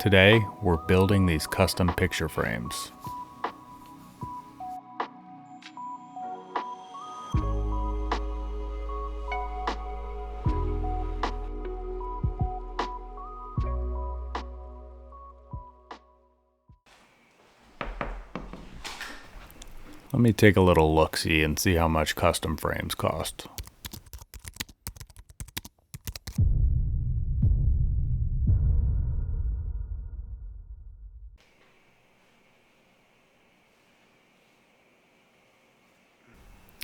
Today, we're building these custom picture frames. Let me take a little look-see and see how much custom frames cost.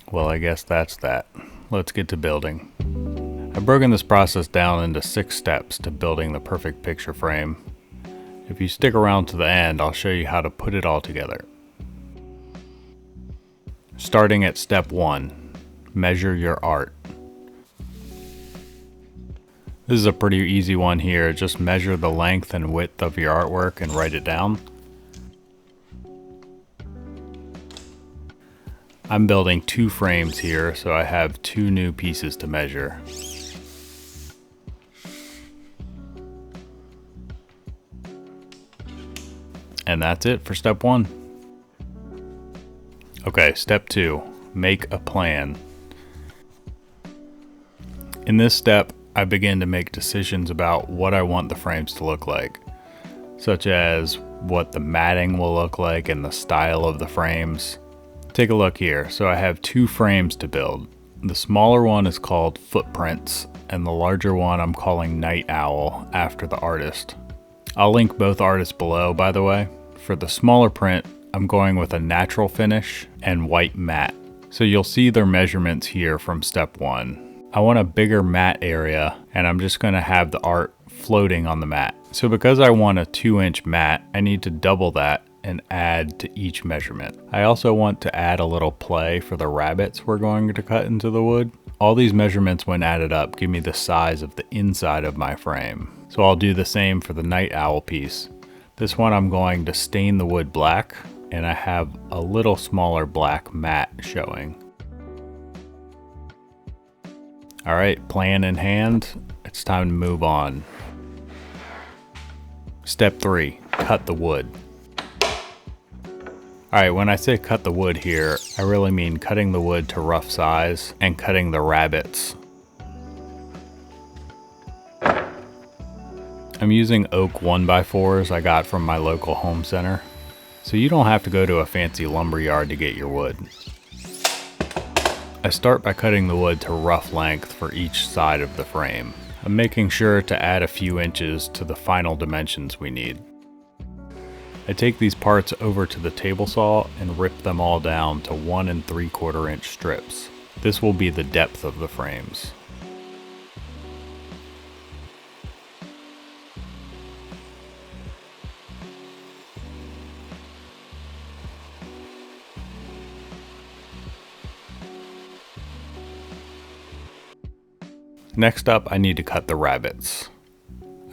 Well, I guess that's that. Let's get to building. I've broken this process down into 6 steps to building the perfect picture frame. If you stick around to the end, I'll show you how to put it all together. Starting at step 1, measure your art. This is a pretty easy one here. Just measure the length and width of your artwork and write it down. I'm building 2 frames here, so I have 2 new pieces to measure. And that's it for step 1. Okay, step 2, make a plan. In this step, I begin to make decisions about what I want the frames to look like, such as what the matting will look like and the style of the frames. Take a look here. So I have 2 frames to build. The smaller one is called Footprints, and the larger one I'm calling Night Owl after the artist. I'll link both artists below, by the way. For the smaller print, I'm going with a natural finish and white matte. So you'll see their measurements here from step 1. I want a bigger matte area, and I'm just going to have the art floating on the mat. So because I want a 2-inch mat, I need to double that and add to each measurement. I also want to add a little play for the rabbets we're going to cut into the wood. All these measurements, when added up, give me the size of the inside of my frame. So I'll do the same for the Night Owl piece. This one I'm going to stain the wood black, and I have a little smaller black mat showing. All right, plan in hand, it's time to move on. Step 3, cut the wood. Alright, when I say cut the wood here, I really mean cutting the wood to rough size and cutting the rabbets. I'm using oak 1x4s I got from my local home center, so you don't have to go to a fancy lumber yard to get your wood. I start by cutting the wood to rough length for each side of the frame. I'm making sure to add a few inches to the final dimensions we need. I take these parts over to the table saw and rip them all down to 1 3/4 inch strips. This will be the depth of the frames. Next up, I need to cut the rabbets.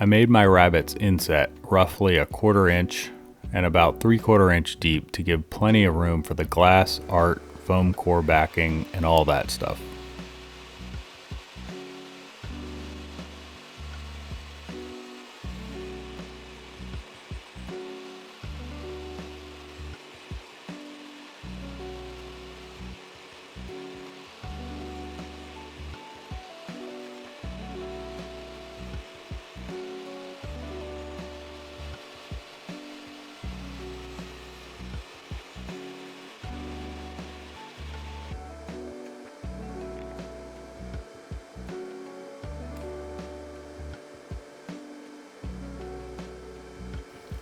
I made my rabbets inset roughly 1/4 inch and about 3/4 inch deep to give plenty of room for the glass, art, foam core backing, and all that stuff.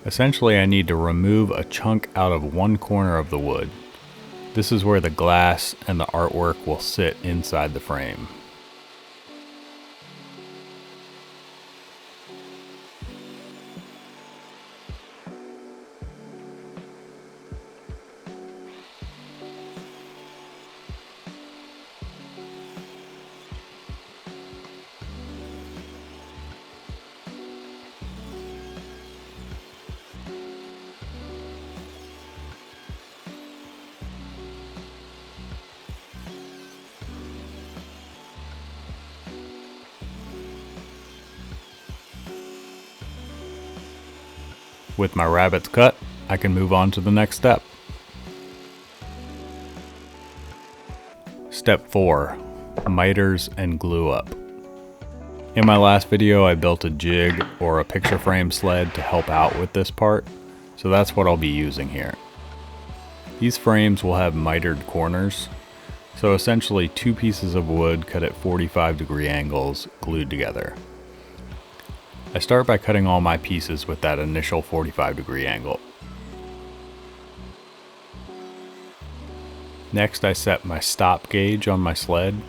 Essentially, I need to remove a chunk out of one corner of the wood. This is where the glass and the artwork will sit inside the frame. With my rabbets cut, I can move on to the next step. Step 4. Miters and glue up. In my last video, I built a jig or a picture frame sled to help out with this part, so that's what I'll be using here. These frames will have mitered corners, so essentially 2 pieces of wood cut at 45-degree angles glued together. I start by cutting all my pieces with that initial 45-degree angle. Next, I set my stop gauge on my sled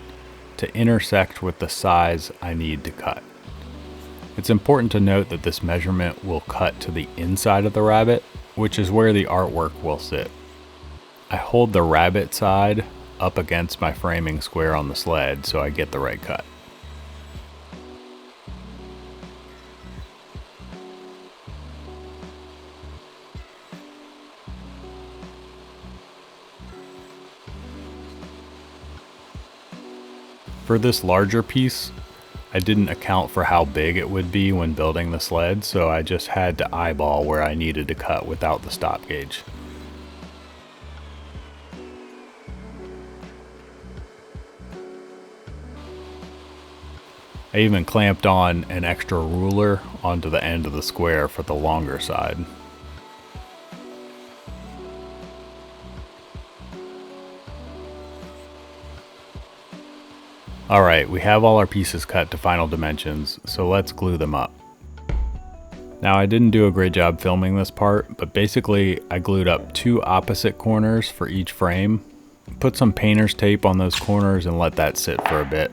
to intersect with the size I need to cut. It's important to note that this measurement will cut to the inside of the rabbet, which is where the artwork will sit. I hold the rabbet side up against my framing square on the sled so I get the right cut. For this larger piece, I didn't account for how big it would be when building the sled, so I just had to eyeball where I needed to cut without the stop gauge. I even clamped on an extra ruler onto the end of the square for the longer side. Alright, we have all our pieces cut to final dimensions, so let's glue them up. Now I didn't do a great job filming this part, but basically I glued up 2 opposite corners for each frame, put some painter's tape on those corners and let that sit for a bit.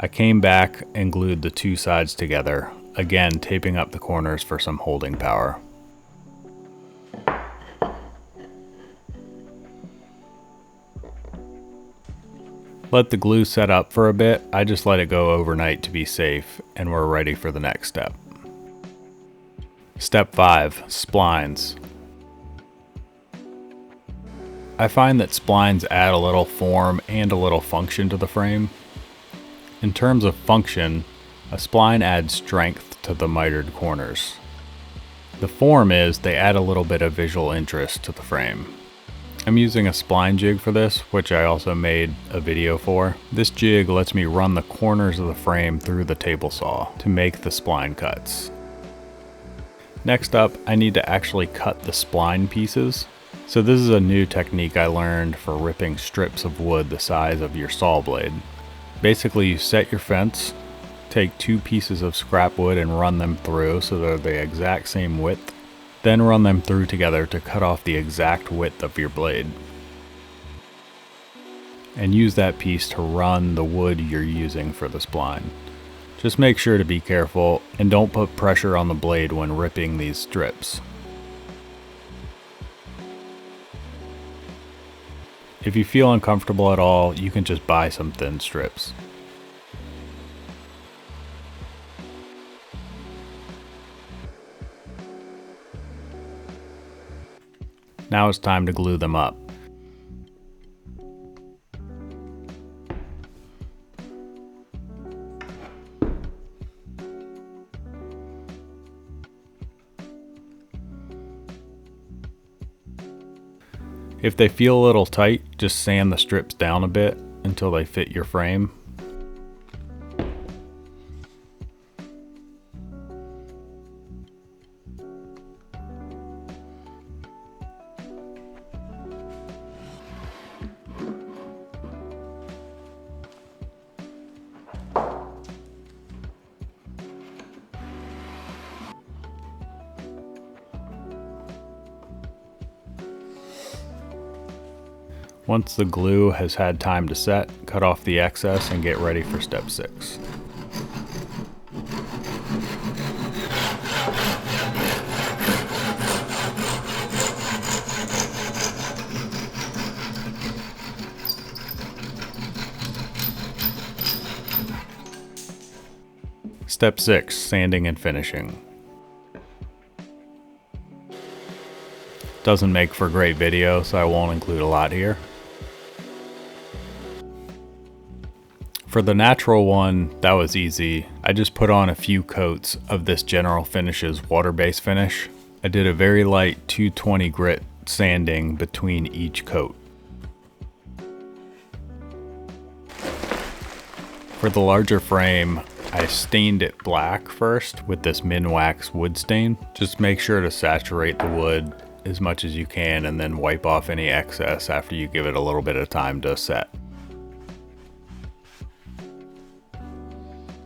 I came back and glued the 2 sides together, again taping up the corners for some holding power. Let the glue set up for a bit. I just let it go overnight to be safe, and we're ready for the next step. Step 5. Splines. I find that splines add a little form and a little function to the frame. In terms of function, a spline adds strength to the mitered corners. The form is they add a little bit of visual interest to the frame. I'm using a spline jig for this, which I also made a video for. This jig lets me run the corners of the frame through the table saw to make the spline cuts. Next up, I need to actually cut the spline pieces. So this is a new technique I learned for ripping strips of wood the size of your saw blade. Basically, you set your fence, take 2 pieces of scrap wood and run them through so they're the exact same width. Then run them through together to cut off the exact width of your blade. And use that piece to run the wood you're using for the spline. Just make sure to be careful and don't put pressure on the blade when ripping these strips. If you feel uncomfortable at all, you can just buy some thin strips. Now it's time to glue them up. If they feel a little tight, just sand the strips down a bit until they fit your frame. Once the glue has had time to set, cut off the excess and get ready for step 6. Step 6, sanding and finishing. Doesn't make for a great video, so I won't include a lot here. For the natural one, that was easy. I just put on a few coats of this General Finishes water-based finish. I did a very light 220 grit sanding between each coat. For the larger frame, I stained it black first with this Minwax wood stain. Just make sure to saturate the wood as much as you can and then wipe off any excess after you give it a little bit of time to set.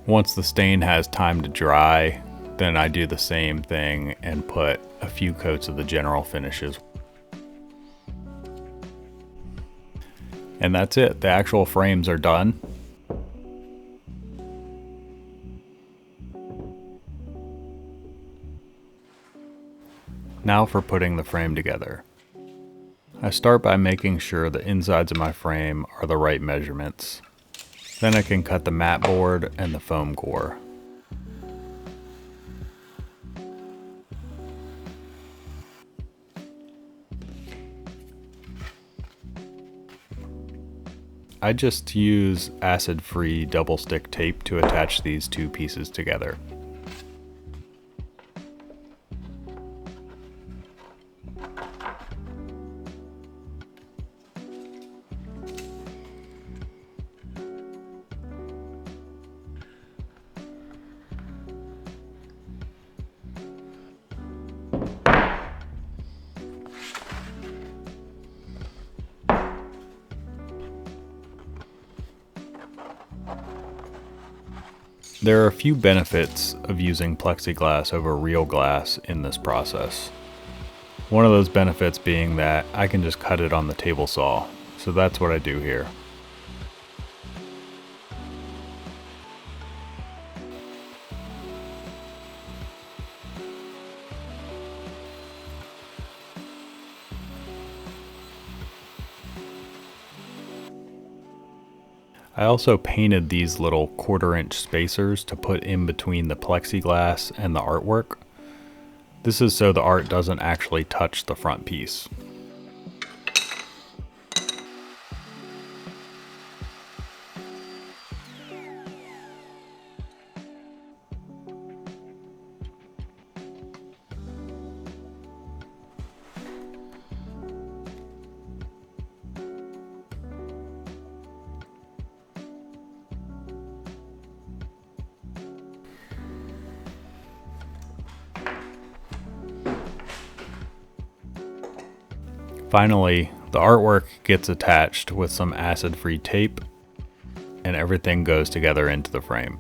Once the stain has time to dry, then I do the same thing and put a few coats of the General Finishes. And that's it. The actual frames are done. Now for putting the frame together. I start by making sure the insides of my frame are the right measurements. Then I can cut the mat board and the foam core. I just use acid-free double stick tape to attach these two pieces together. There are a few benefits of using plexiglass over real glass in this process. One of those benefits being that I can just cut it on the table saw, so that's what I do here. I also painted these little 1/4 inch spacers to put in between the plexiglass and the artwork. This is so the art doesn't actually touch the front piece. Finally, the artwork gets attached with some acid-free tape and everything goes together into the frame.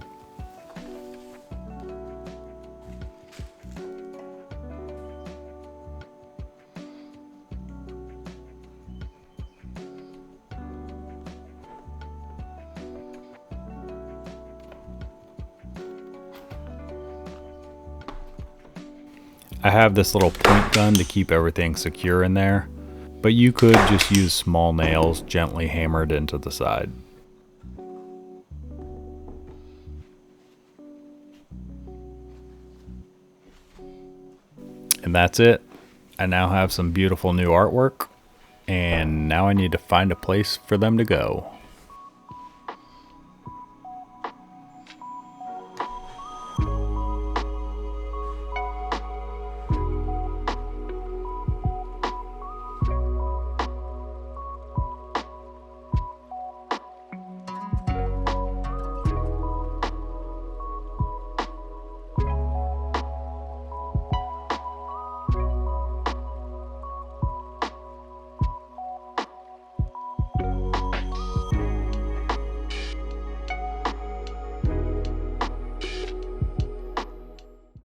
I have this little point gun to keep everything secure in there, but you could just use small nails gently hammered into the side. And that's it. I now have some beautiful new artwork, and now I need to find a place for them to go.